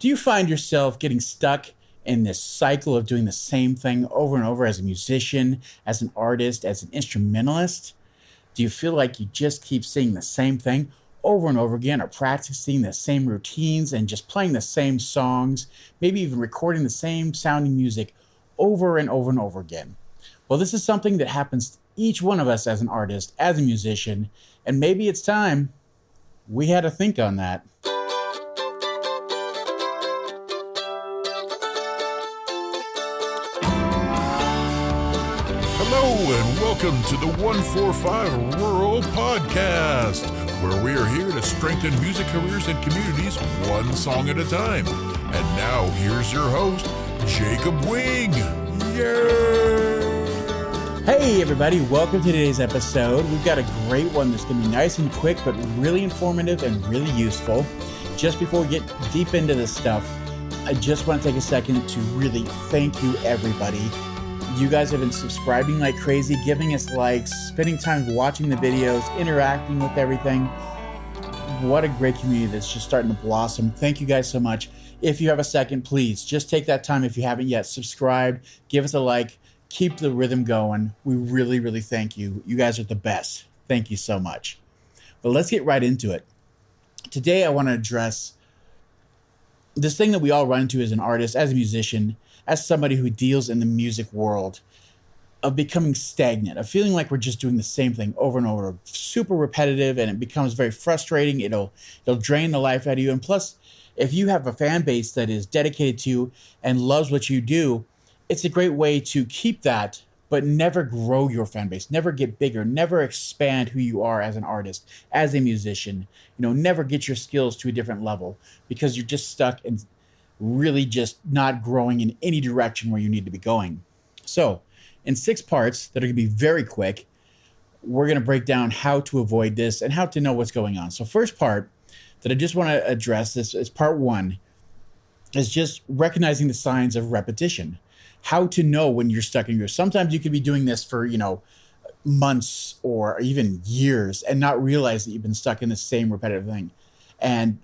Do you find yourself getting stuck in this cycle of doing the same thing over and over as a musician, as an artist, as an instrumentalist? Do you feel like you just keep seeing the same thing over and over again, or practicing the same routines and just playing the same songs, maybe even recording the same sounding music over and over and over again? Well, this is something that happens to each one of us as an artist, as a musician, and maybe it's time we had to think on that. Hello and welcome to the 145 Rural Podcast, where we are here to strengthen music careers and communities one song at a time. And now here's your host, Jacob Wing. Yay! Hey everybody, welcome to today's episode. We've got a great one that's going to be nice and quick, but really informative and really useful. Just before we get deep into this stuff, I just want to take a second to really thank you everybody. You guys have been subscribing like crazy, giving us likes, spending time watching the videos, interacting with everything. What a great community that's just starting to blossom. Thank you guys so much. If you have a second, please just take that time. If you haven't yet, subscribe, give us a like, keep the rhythm going. We really, really thank you. You guys are the best. Thank you so much. But let's get right into it. Today, I want to address this thing that we all run into as an artist, as a musician, as somebody who deals in the music world, of becoming stagnant, of feeling like we're just doing the same thing over and over, super repetitive, and it becomes very frustrating. It'll drain the life out of you. And plus, if you have a fan base that is dedicated to you and loves what you do, it's a great way to keep that, but never grow your fan base, never get bigger, never expand who you are as an artist, as a musician, never get your skills to a different level, because you're just stuck and really just not growing in any direction where you need to be going. So in 6 parts that are going to be very quick, we're going to break down how to avoid this and how to know what's going on. So first part that I just want to address, this is part 1, is just recognizing the signs of repetition. How to know when you're stuck in your, sometimes you could be doing this for, months or even years and not realize that you've been stuck in the same repetitive thing. And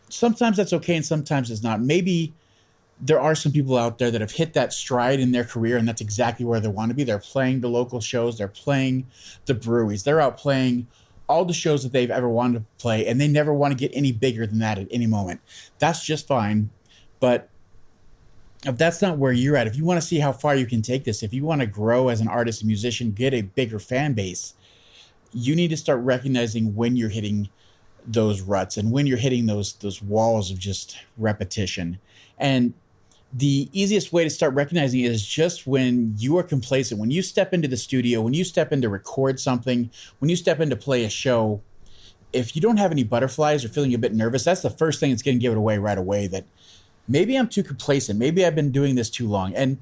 sometimes that's okay and sometimes it's not. Maybe there are some people out there that have hit that stride in their career and that's exactly where they want to be. They're playing the local shows. They're playing the breweries. They're out playing all the shows that they've ever wanted to play, and they never want to get any bigger than that at any moment. That's just fine. But if that's not where you're at, if you want to see how far you can take this, if you want to grow as an artist and musician, get a bigger fan base, you need to start recognizing when you're hitting those ruts and when you're hitting those walls of just repetition. And the easiest way to start recognizing it is just when you are complacent, when you step into the studio, when you step in to record something, when you step in to play a show. If you don't have any butterflies or feeling a bit nervous, that's the first thing that's going to give it away right away, that maybe I'm too complacent. Maybe I've been doing this too long. And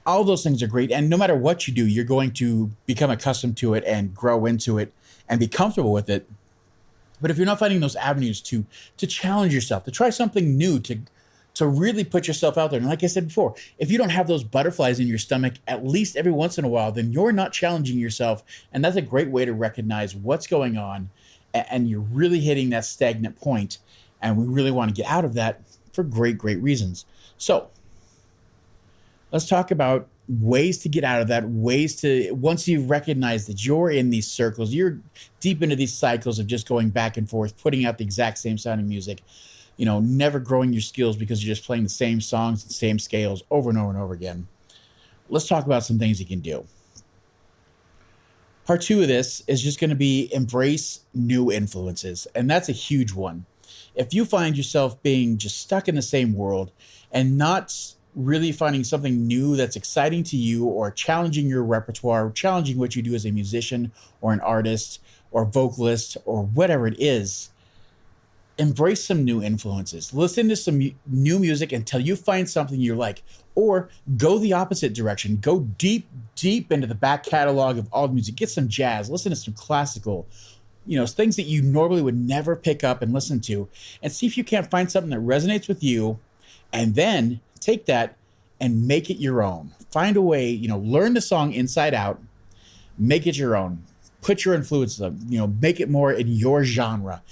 all those things are great. And no matter what you do, you're going to become accustomed to it and grow into it and be comfortable with it. But if you're not finding those avenues to challenge yourself, to try something new, to really put yourself out there. And like I said before, if you don't have those butterflies in your stomach at least every once in a while, then you're not challenging yourself. And that's a great way to recognize what's going on. And you're really hitting that stagnant point. And we really want to get out of that for great, great reasons. So let's talk about ways to get out of that, ways to, once you recognize that you're in these circles, you're deep into these cycles of just going back and forth, putting out the exact same sounding music, never growing your skills because you're just playing the same songs and same scales over and over and over again. Let's talk about some things you can do. Part 2 of this is just going to be embrace new influences. And that's a huge one. If you find yourself being just stuck in the same world and not really finding something new that's exciting to you, or challenging your repertoire, challenging what you do as a musician or an artist or vocalist or whatever it is, embrace some new influences. Listen to some new music until you find something you like, or go the opposite direction. Go deep, deep into the back catalog of all the music. Get some jazz, listen to some classical, things that you normally would never pick up and listen to, and see if you can't find something that resonates with you, and then take that and make it your own. Find a way, learn the song inside out, make it your own. Put your influences up, make it more in your genre.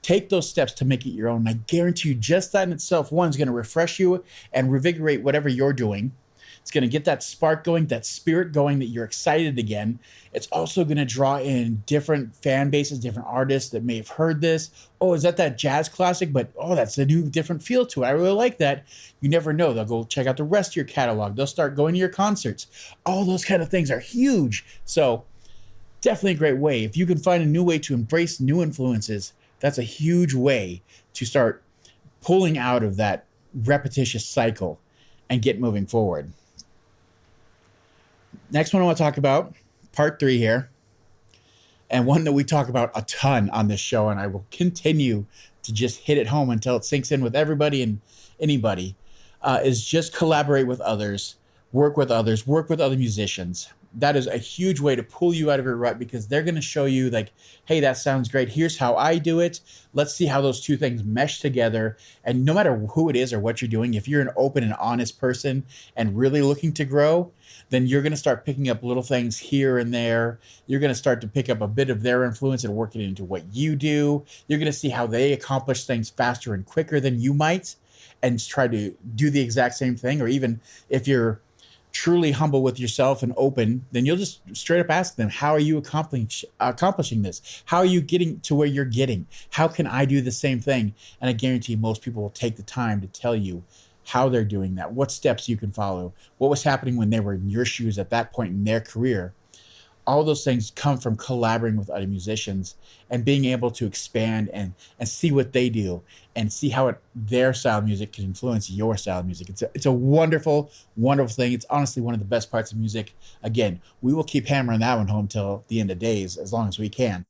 Take those steps to make it your own. And I guarantee you just that in itself, one, is going to refresh you and revigorate whatever you're doing. It's going to get that spark going, that spirit going, that you're excited again. It's also going to draw in different fan bases, different artists that may have heard this. Oh, is that jazz classic? But, oh, that's a new, different feel to it. I really like that. You never know. They'll go check out the rest of your catalog. They'll start going to your concerts. All those kind of things are huge. So definitely a great way. If you can find a new way to embrace new influences, that's a huge way to start pulling out of that repetitious cycle and get moving forward. Next one I want to talk about, part 3 here, and one that we talk about a ton on this show, and I will continue to just hit it home until it sinks in with everybody and anybody, is just collaborate with others, work with other musicians. That is a huge way to pull you out of your rut, because they're going to show you like, hey, that sounds great. Here's how I do it. Let's see how those two things mesh together. And no matter who it is or what you're doing, if you're an open and honest person and really looking to grow, then you're going to start picking up little things here and there. You're going to start to pick up a bit of their influence and work it into what you do. You're going to see how they accomplish things faster and quicker than you might, and try to do the exact same thing. Or even if you're truly humble with yourself and open, then you'll just straight up ask them, how are you accomplishing this? How are you getting to where you're getting? How can I do the same thing? And I guarantee most people will take the time to tell you how they're doing that, what steps you can follow, what was happening when they were in your shoes at that point in their career. All those things come from collaborating with other musicians and being able to expand and see what they do and see how their style of music can influence your style of music. It's a wonderful, wonderful thing. It's honestly one of the best parts of music. Again, we will keep hammering that one home till the end of days, as long as we can.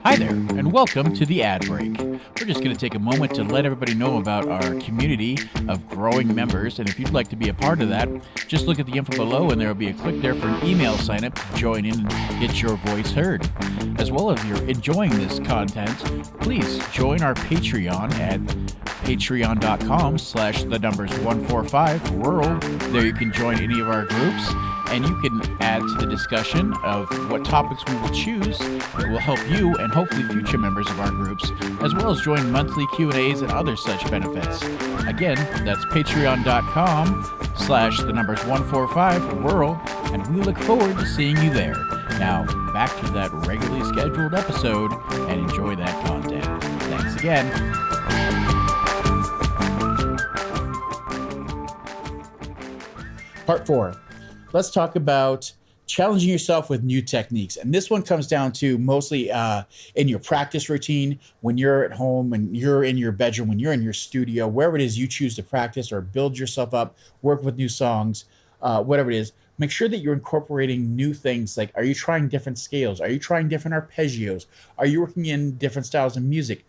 Hi there, and welcome to the ad break. We're just going to take a moment to let everybody know about our community of growing members, and if you'd like to be a part of that, just look at the info below and there will be a click there for an email sign up to join in and get your voice heard. As well, if you're enjoying this content, please join our Patreon at patreon.com/145rural. There you can join any of our groups, and you can add to the discussion of what topics we will choose that will help you and hopefully future members of our groups, as well as join monthly Q&As and other such benefits. Again, that's patreon.com/145rural, and we look forward to seeing you there. Now, back to that regularly scheduled episode, and enjoy that content. Thanks again. Part 4. Let's talk about challenging yourself with new techniques. And this one comes down to mostly in your practice routine, when you're at home, when you're in your bedroom, when you're in your studio, wherever it is you choose to practice or build yourself up, work with new songs, whatever it is. Make sure that you're incorporating new things. Like, are you trying different scales? Are you trying different arpeggios? Are you working in different styles of music?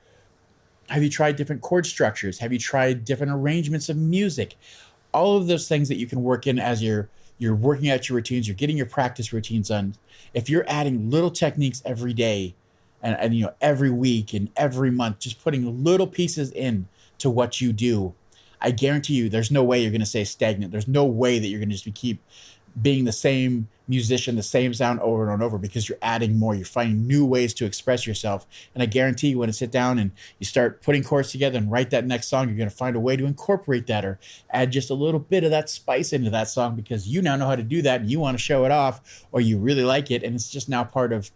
Have you tried different chord structures? Have you tried different arrangements of music? All of those things that you can work in as you're working out your routines, you're getting your practice routines done. If you're adding little techniques every day and you know, every week and every month, just putting little pieces in to what you do, I guarantee you there's no way you're going to stay stagnant. There's no way that you're going to just keep being the same musician, the same sound over and over, because you're adding more. You're finding new ways to express yourself. And I guarantee you when you sit down and you start putting chords together and write that next song, you're going to find a way to incorporate that or add just a little bit of that spice into that song, because you now know how to do that and you want to show it off, or you really like it. And it's just now part of,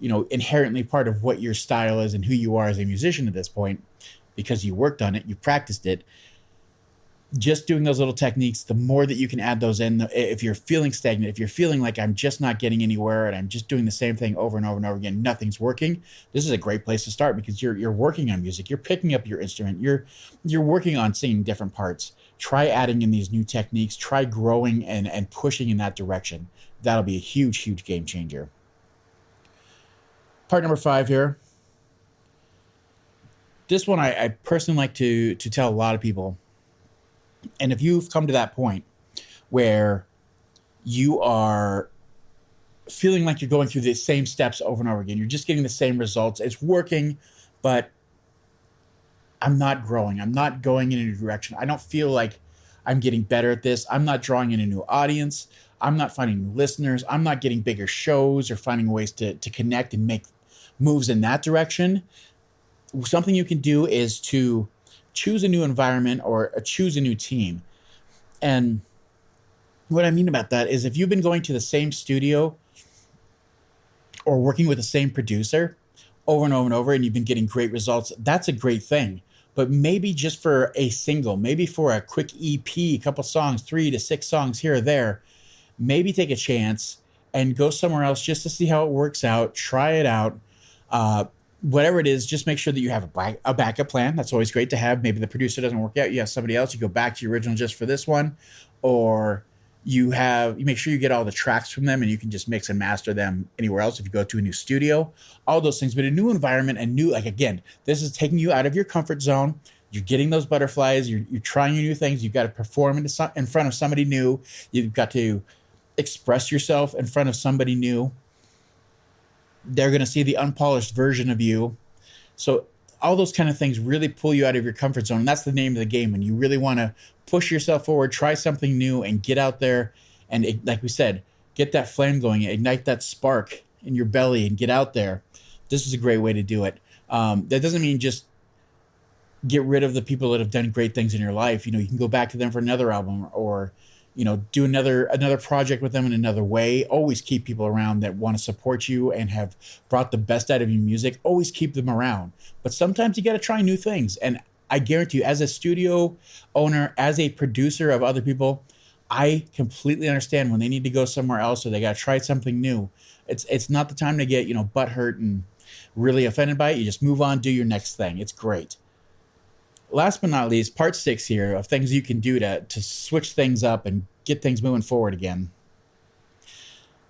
you know, inherently part of what your style is and who you are as a musician at this point, because you worked on it, you practiced it. Just doing those little techniques, the more that you can add those in, if you're feeling stagnant, if you're feeling like I'm just not getting anywhere and I'm just doing the same thing over and over and over again, nothing's working, this is a great place to start, because you're working on music, you're picking up your instrument, you're working on singing different parts. Try adding in these new techniques, try growing and pushing in that direction. That'll be a huge, huge game changer. Part number 5 here. This one I personally like to tell a lot of people. And if you've come to that point where you are feeling like you're going through the same steps over and over again, you're just getting the same results, it's working, but I'm not growing, I'm not going in a new direction, I don't feel like I'm getting better at this, I'm not drawing in a new audience, I'm not finding new listeners, I'm not getting bigger shows or finding ways to connect and make moves in that direction, something you can do is to choose a new environment or choose a new team. And what I mean about that is if you've been going to the same studio or working with the same producer over and over and over and you've been getting great results, that's a great thing. But maybe just for a single, maybe for a quick EP, a couple songs, 3 to 6 songs here or there, maybe take a chance and go somewhere else just to see how it works out. Try it out. Whatever it is, just make sure that you have a backup plan. That's always great to have. Maybe the producer doesn't work out. You have somebody else. You go back to your original just for this one. Or you make sure you get all the tracks from them and you can just mix and master them anywhere else if you go to a new studio. All those things. But a new environment, again, this is taking you out of your comfort zone. You're getting those butterflies. You're trying new things. You've got to perform in front of somebody new. You've got to express yourself in front of somebody new. They're going to see the unpolished version of you. So all those kind of things really pull you out of your comfort zone. And that's the name of the game. When you really want to push yourself forward, try something new and get out there. And like we said, get that flame going, ignite that spark in your belly and get out there. This is a great way to do it. That doesn't mean just get rid of the people that have done great things in your life. You can go back to them for another album or, do another project with them in another way. Always keep people around that want to support you and have brought the best out of your music. Always keep them around. But sometimes you got to try new things. And I guarantee you, as a studio owner, as a producer of other people, I completely understand when they need to go somewhere else or they got to try something new. It's not the time to get, butthurt and really offended by it. You just move on, do your next thing. It's great. Last but not least, part 6 here of things you can do to switch things up and get things moving forward again.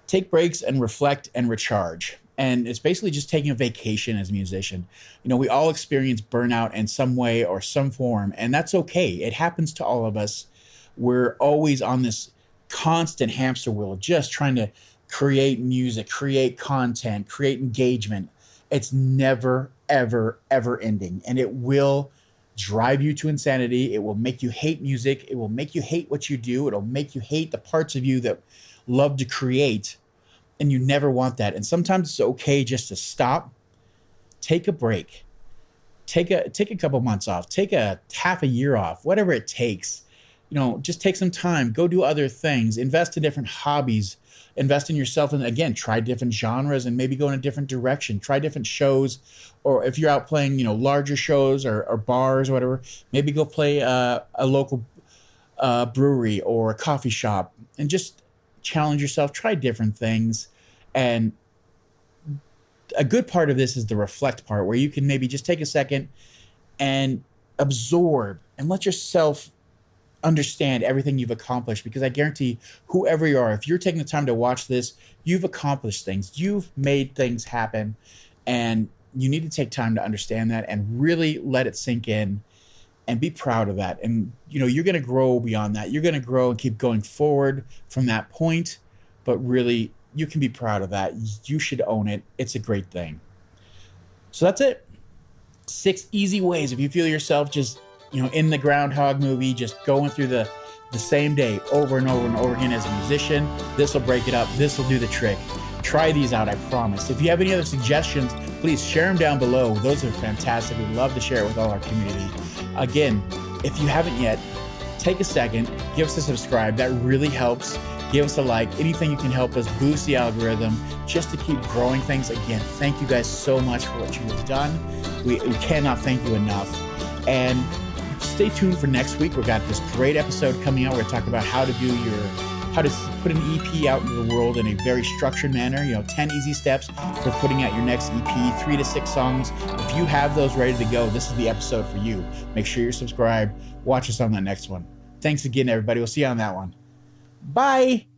Take breaks and reflect and recharge. And it's basically just taking a vacation as a musician. We all experience burnout in some way or some form, and that's okay. It happens to all of us. We're always on this constant hamster wheel of just trying to create music, create content, create engagement. It's never, ever, ever ending. And it will drive you to insanity. It will make you hate music. It will make you hate what you do. It'll make you hate the parts of you that love to create. And you never want that. And sometimes it's okay just to stop, take a break, take a couple months off, take a half a year off, whatever it takes. Just take some time, go do other things, invest in different hobbies, invest in yourself, and again, try different genres and maybe go in a different direction, try different shows. Or if you're out playing, larger shows or bars or whatever, maybe go play a local brewery or a coffee shop and just challenge yourself, try different things. And a good part of this is the reflect part, where you can maybe just take a second and absorb and let yourself understand everything you've accomplished. Because I guarantee whoever you are, if you're taking the time to watch this, you've accomplished things, you've made things happen, and you need to take time to understand that and really let it sink in and be proud of that. And, you're going to grow beyond that. You're going to grow and keep going forward from that point, but really you can be proud of that. You should own it. It's a great thing. So that's it. 6 easy ways. If you feel yourself just, in the Groundhog movie, just going through the same day over and over and over again as a musician, this will break it up. This will do the trick. Try these out, I promise. If you have any other suggestions, please share them down below. Those are fantastic. We'd love to share it with all our community. Again, if you haven't yet, take a second, give us a subscribe. That really helps. Give us a like. Anything you can help us boost the algorithm just to keep growing things. Again, thank you guys so much for what you have done. We cannot thank you enough. And stay tuned for next week. We've got this great episode coming out. We're going to talk about how to put an EP out into the world in a very structured manner. 10 easy steps for putting out your next EP, 3 to 6 songs. If you have those ready to go, this is the episode for you. Make sure you're subscribed. Watch us on that next one. Thanks again, everybody. We'll see you on that one. Bye.